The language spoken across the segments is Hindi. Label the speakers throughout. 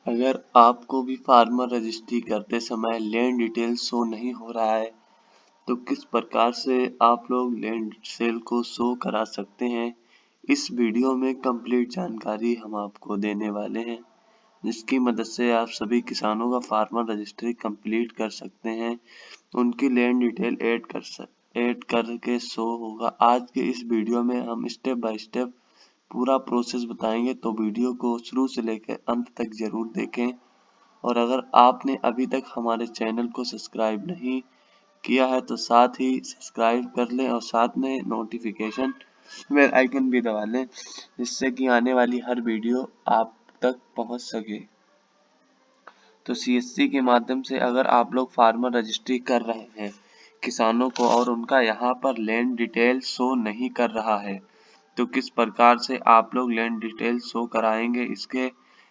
Speaker 1: अगर आपको भी फार्मर रजिस्ट्री करते समय लैंड डिटेल शो नहीं हो रहा है तो किस प्रकार से आप लोग लैंड सेल को शो करा सकते हैं, इस वीडियो में कंप्लीट जानकारी हम आपको देने वाले हैं, जिसकी मदद से आप सभी किसानों का फार्मर रजिस्ट्री कंप्लीट कर सकते हैं। उनकी लैंड डिटेल ऐड करके शो होगा। आज के इस वीडियो में हम स्टेप बाय स्टेप पूरा प्रोसेस बताएंगे, तो वीडियो को शुरू से लेकर अंत तक जरूर देखें। और अगर आपने अभी तक हमारे चैनल को सब्सक्राइब नहीं किया है तो साथ ही सब्सक्राइब कर लें और साथ में नोटिफिकेशन बेल आइकन भी दबा लें, जिससे कि आने वाली हर वीडियो आप तक पहुंच सके। तो सीएससी के माध्यम से अगर आप लोग फार्मर रजिस्ट्री कर रहे हैं किसानों को और उनका यहाँ पर लैंड डिटेल शो नहीं कर रहा है, तो किस प्रकार से आप लोग लैंड डिटेल शो कराएंगे, इसके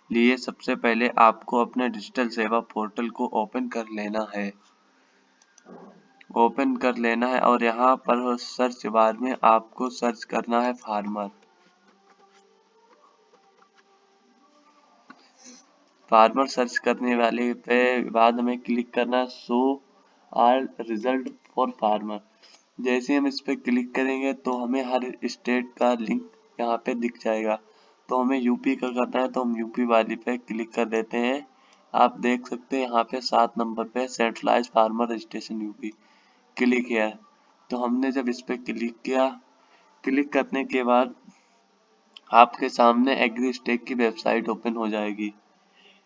Speaker 1: लिए सबसे पहले आपको अपने डिजिटल सेवा पोर्टल को ओपन कर लेना है और यहाँ पर सर्च बार में आपको सर्च करना है फार्मर सर्च करने वाले पे बाद हमें क्लिक करना है show all result for farmer. जैसे हम इस पे क्लिक करेंगे तो हमें हर स्टेट का लिंक यहाँ पे दिख जाएगा। तो हमें यूपी का करना है तो हम यूपी वाली पे क्लिक कर देते हैं। आप देख सकते हैं यहाँ पे 7 नंबर पे centralise farmer registration UP click किया है। तो हमने जब इस पे क्लिक किया, क्लिक करने के बाद आपके सामने एग्री स्टेक की वेबसाइट ओपन हो जाएगी।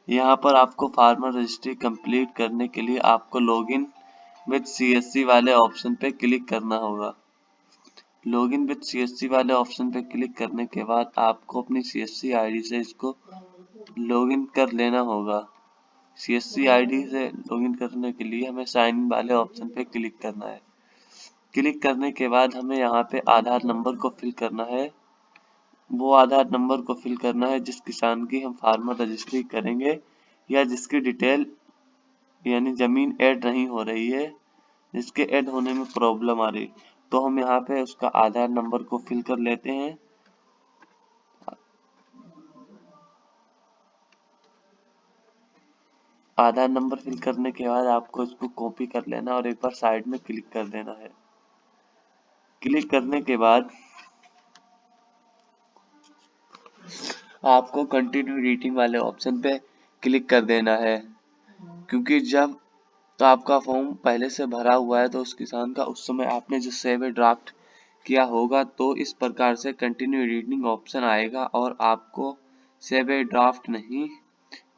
Speaker 1: यहाँ पर आपको फार्मर रजिस्ट्री कंप्लीट करने के लिए आपको लॉगिन विद सीएससी वाले ऑप्शन पे क्लिक करना होगा। लॉगिन विद सीएससी वाले ऑप्शन पे क्लिक करने के बाद आपको अपनी सीएससी आईडी से इसको लॉगिन कर लेना होगा। सीएससी आईडी से लॉगिन करने के लिए हमें साइन इन वाले ऑप्शन पे क्लिक करना है। क्लिक करने के बाद हमें यहाँ पे आधार नंबर को फिल करना है। वो आधार नंबर को फिल करना है जिस किसान की हम फार्मर रजिस्ट्री करेंगे या जिसकी डिटेल यानी जमीन ऐड नहीं हो रही है, जिसके ऐड होने में प्रॉब्लम आ रही, तो हम यहाँ पे उसका आधार नंबर को फिल कर लेते हैं। आधार नंबर फिल करने के बाद आपको इसको कॉपी कर लेना और एक बार साइड में क्लिक कर देना है। क्लिक करने के बाद आपको कंटिन्यू एडिटिंग वाले ऑप्शन पे क्लिक कर देना है, क्योंकि जब तो आपका फॉर्म पहले से भरा हुआ है तो उस किसान का उस समय आपने जो सेव ड्राफ्ट किया होगा तो इस प्रकार से कंटिन्यू एडिटिंग ऑप्शन आएगा और आपको सेव ड्राफ्ट नहीं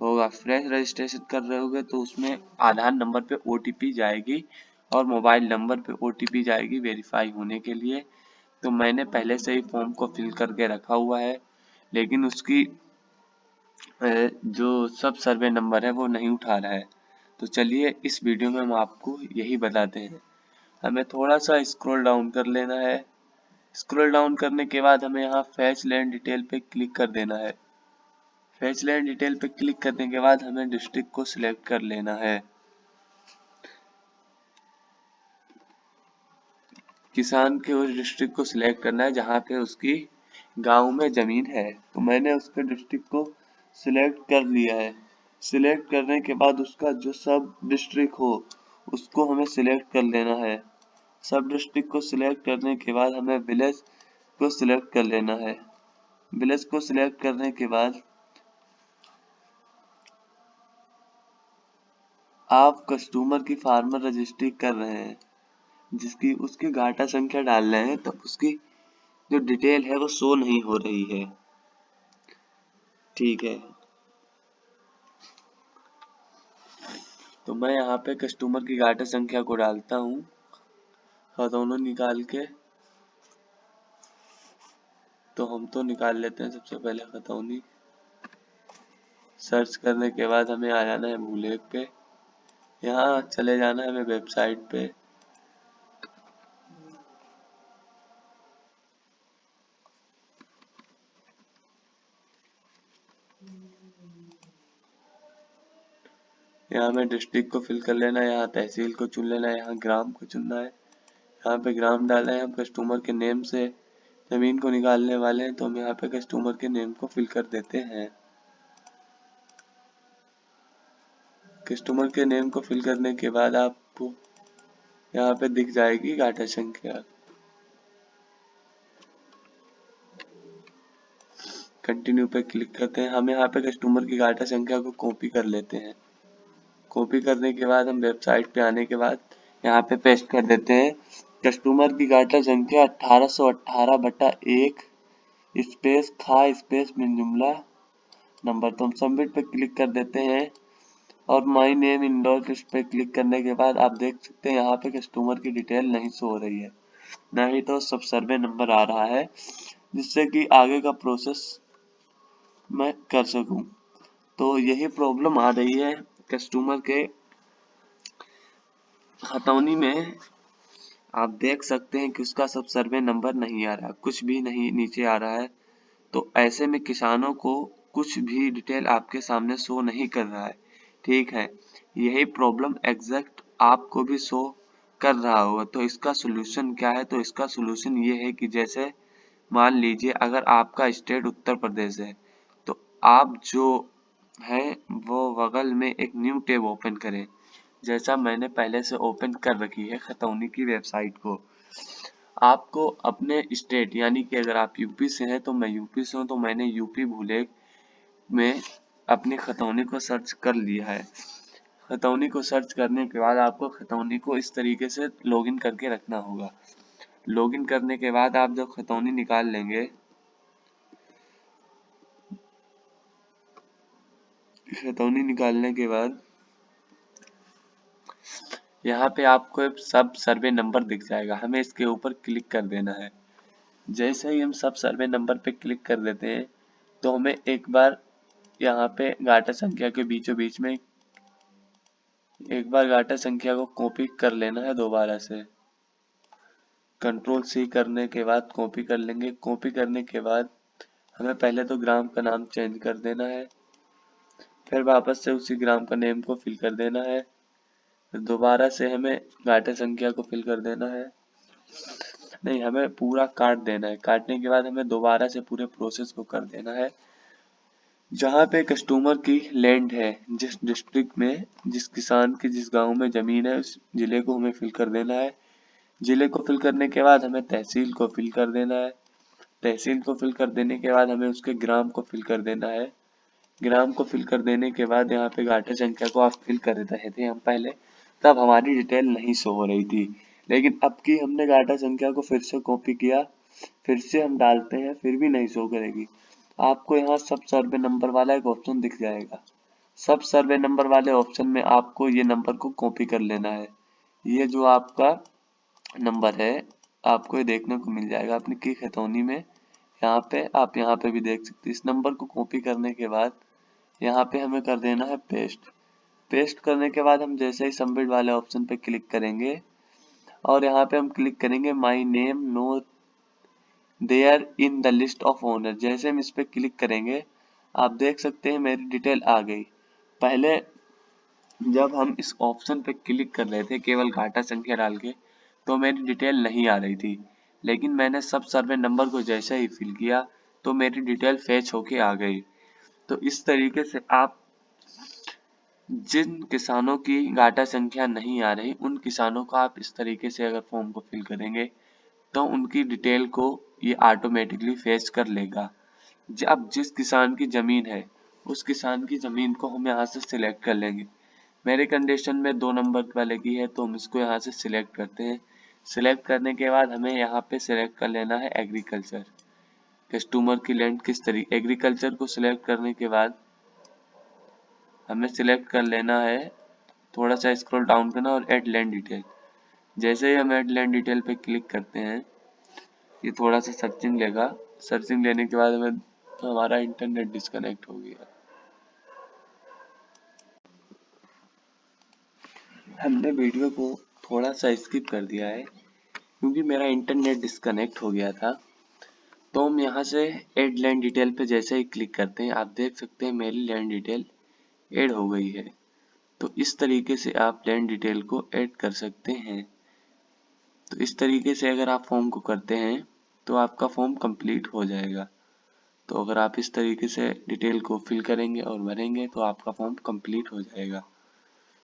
Speaker 1: होगा। फ्रेश रजिस्ट्रेशन कर रहे होगे तो उसमें आधार नंबर पे ओटीपी जाएगी और मोबाइल नंबर पे ओटीपी जाएगी वेरीफाई होने के लिए। तो मैंने पहले से ही फॉर्म को फिल करके रखा हुआ है, लेकिन उसकी जो सब सर्वे नंबर है वो नहीं उठा रहा है। तो चलिए इस वीडियो में हम आपको यही बताते हैं। हमें थोड़ा सा स्क्रॉल डाउन कर लेना है। स्क्रॉल डाउन करने के बाद हमें यहाँ फैच लैंड डिटेल पे क्लिक कर देना है। फैच लैंड डिटेल पे क्लिक करने के बाद हमें डिस्ट्रिक्ट को सिलेक्ट कर लेना है। किसान के उस डिस्ट्रिक्ट को सिलेक्ट करना है जहाँ पे उसकी गांव में जमीन है। तो मैंने उसके डिस्ट्रिक्ट को सिलेक्ट कर लिया है। सिलेक्ट करने के बाद उसका जो सब डिस्ट्रिक्ट हो उसको हमें सिलेक्ट कर लेना है। सब डिस्ट्रिक्ट को सिलेक्ट करने के बाद हमें विलेज को सिलेक्ट कर लेना है। विलेज को सिलेक्ट करने के बाद आप कस्टमर की फार्मर रजिस्ट्री कर रहे हैं, जिसकी उसकी घाटा संख्या डाल रहे हैं, तो उसकी जो डिटेल है वो शो नहीं हो रही है। ठीक है, तो मैं यहाँ पे कस्टमर की घाटा संख्या को डालता हूँ खतौनी निकाल के। तो हम तो निकाल लेते हैं सबसे पहले खतौनी। सर्च करने के बाद हमें आ जाना है भूलेख पे। यहाँ चले जाना है हमें वेबसाइट पे। यहाँ हमें डिस्ट्रिक्ट को फिल कर लेना है, यहाँ तहसील को चुन लेना है, यहाँ ग्राम को चुनना है। यहाँ पे ग्राम डालना है। हम कस्टमर के नेम से जमीन को निकालने वाले हैं, तो हम यहाँ पे कस्टमर के नेम को फिल कर देते हैं। कस्टमर के नेम को फिल करने के बाद आपको यहाँ पे दिख जाएगी गाटा संख्या। कंटिन्यू पे क्लिक करते हैं। हम यहाँ पे कस्टमर की गाटा संख्या को कॉपी कर लेते हैं। कॉपी करने के बाद हम वेबसाइट पे आने के बाद यहाँ पे पेस्ट कर देते हैं कस्टमर की गाटा संख्या 1818/1 स्पेस खा स्पेस मिन जुमला नंबर। तो हम सबमिट पे क्लिक कर देते हैं और माई नेम इंडोर इस पे क्लिक करने के बाद आप देख सकते हैं यहाँ पे कस्टमर की डिटेल नहीं शो हो रही है, नहीं तो सब सर्वे नंबर आ रहा है, जिससे कि आगे का प्रोसेस मैं कर सकूं। तो यही प्रॉब्लम आ रही है कस्टमर के खतौनी में। आप देख सकते हैं कि उसका सब सर्वे नंबर नहीं आ रहा, कुछ भी नहीं नीचे आ रहा है। तो ऐसे में किसानों को कुछ भी डिटेल आपके सामने शो नहीं कर रहा है। ठीक है, यही प्रॉब्लम एग्जैक्ट आपको भी शो कर रहा होगा। तो इसका सोल्यूशन क्या है? तो इसका सोल्यूशन ये है कि जैसे मान लीजिए अगर आपका स्टेट उत्तर प्रदेश है, तो आप जो है वो बगल में एक न्यू टैब ओपन करें, जैसा मैंने पहले से ओपन कर रखी है खतौनी की वेबसाइट को। आपको अपने स्टेट यानी कि अगर आप यूपी से हैं तो मैं यूपी से हूँ, तो मैंने यूपी भूले में अपनी खतौनी को सर्च कर लिया है। खतौनी को सर्च करने के बाद आपको खतौनी को इस तरीके से लॉगिन करके रखना होगा। लॉगिन करने के बाद आप जब खतौनी निकाल लेंगे, खतौनी निकालने के बाद यहाँ पे आपको एक सब सर्वे नंबर दिख जाएगा, हमें इसके ऊपर क्लिक कर देना है। जैसे ही हम सब सर्वे नंबर पे क्लिक कर देते हैं तो हमें एक बार यहाँ पे गाटा संख्या के बीचों बीच में एक बार गाटा संख्या को कॉपी कर लेना है दोबारा से। कंट्रोल सी करने के बाद कॉपी कर लेंगे। कॉपी करने के बाद हमें पहले तो ग्राम का नाम चेंज कर देना है, फिर वापस से उसी ग्राम का नेम को फिल कर देना है, फिर दोबारा से हमें गाटा संख्या को फिल कर देना है। नहीं, हमें पूरा काट देना है। काटने के बाद हमें दोबारा से पूरे प्रोसेस को कर देना है। जहाँ पे कस्टमर की लैंड है, जिस डिस्ट्रिक्ट में, जिस किसान की जिस गांव में जमीन है, उस जिले को हमें फिल कर देना है। जिले को फिल करने के बाद हमें तहसील को फिल कर देना है। तहसील को फिल कर देने के बाद हमें उसके ग्राम को फिल कर देना है। ग्राम को फिल कर देने के बाद यहाँ पे गाटा संख्या को आप फिल कर रहे थे हम पहले, तब हमारी डिटेल नहीं शो हो रही थी। लेकिन अब की हमने गाटा संख्या को फिर से कॉपी किया, फिर से हम डालते हैं, फिर भी नहीं शो करेगी। आपको यहाँ सब सर्वे नंबर वाला एक ऑप्शन दिख जाएगा। सब सर्वे नंबर वाले ऑप्शन में आपको ये नंबर को कॉपी कर लेना है। ये जो आपका नंबर है आपको ये देखने को मिल जाएगा अपनी की खतौनी में। यहाँ पे आप यहाँ पे भी देख सकते हैं। इस नंबर को कॉपी करने के बाद यहाँ पे हमें कर देना है पेस्ट। पेस्ट करने के बाद हम जैसे ही सबमिट वाले ऑप्शन पे क्लिक करेंगे और यहाँ पे हम क्लिक करेंगे my name no there in the list of owner. जैसे हम इस पे क्लिक करेंगे आप देख सकते हैं मेरी डिटेल आ गई। पहले जब हम इस ऑप्शन पे क्लिक कर रहे थे केवल गाटा संख्या डाल के, तो मेरी डिटेल नहीं आ रही थी, लेकिन मैंने सब सर्वे नंबर को जैसे ही फिल किया तो मेरी डिटेल फैच होके आ गई। तो इस तरीके से आप जिन किसानों की गाटा संख्या नहीं आ रही उन किसानों को आप इस तरीके से अगर फॉर्म को फिल करेंगे तो उनकी डिटेल को ये ऑटोमेटिकली फैच कर लेगा। अब जिस किसान की जमीन है उस किसान की जमीन को हम यहाँ से सिलेक्ट कर लेंगे। मेरे कंडीशन में 2 नंबर वाले की है तो हम इसको यहाँ से सिलेक्ट करते हैं। सिलेक्ट करने के बाद हमें यहाँ पे सिलेक्ट कर लेना है एग्रीकल्चर। कस्टमर की लैंड किस तरीके, एग्रीकल्चर को सिलेक्ट करने के बाद हमें सिलेक्ट कर लेना है, थोड़ा सा स्क्रॉल डाउन करना और ऐड लैंड डिटेल। जैसे ही हम ऐड लैंड डिटेल पे क्लिक करते हैं ये थोड़ा सा सर्चिंग लेगा। सर्चिंग लेने के बाद हमें हमारा इंटरनेट डिस्कनेक्ट हो गया। हमने वीडियो को थोड़ा सा स्किप कर दिया है क्योंकि मेरा इंटरनेट डिस्कनेक्ट हो गया था। तो हम यहाँ से ऐड लैंड डिटेल पे जैसे ही क्लिक करते हैं आप देख सकते हैं मेरी लैंड डिटेल ऐड हो गई है। तो इस तरीके से आप लैंड डिटेल को ऐड कर सकते हैं। तो इस तरीके से अगर आप फॉर्म को करते हैं तो आपका फॉर्म कंप्लीट हो जाएगा। तो अगर आप इस तरीके से डिटेल को फिल करेंगे और भरेंगे तो आपका फॉर्म कंप्लीट हो जाएगा।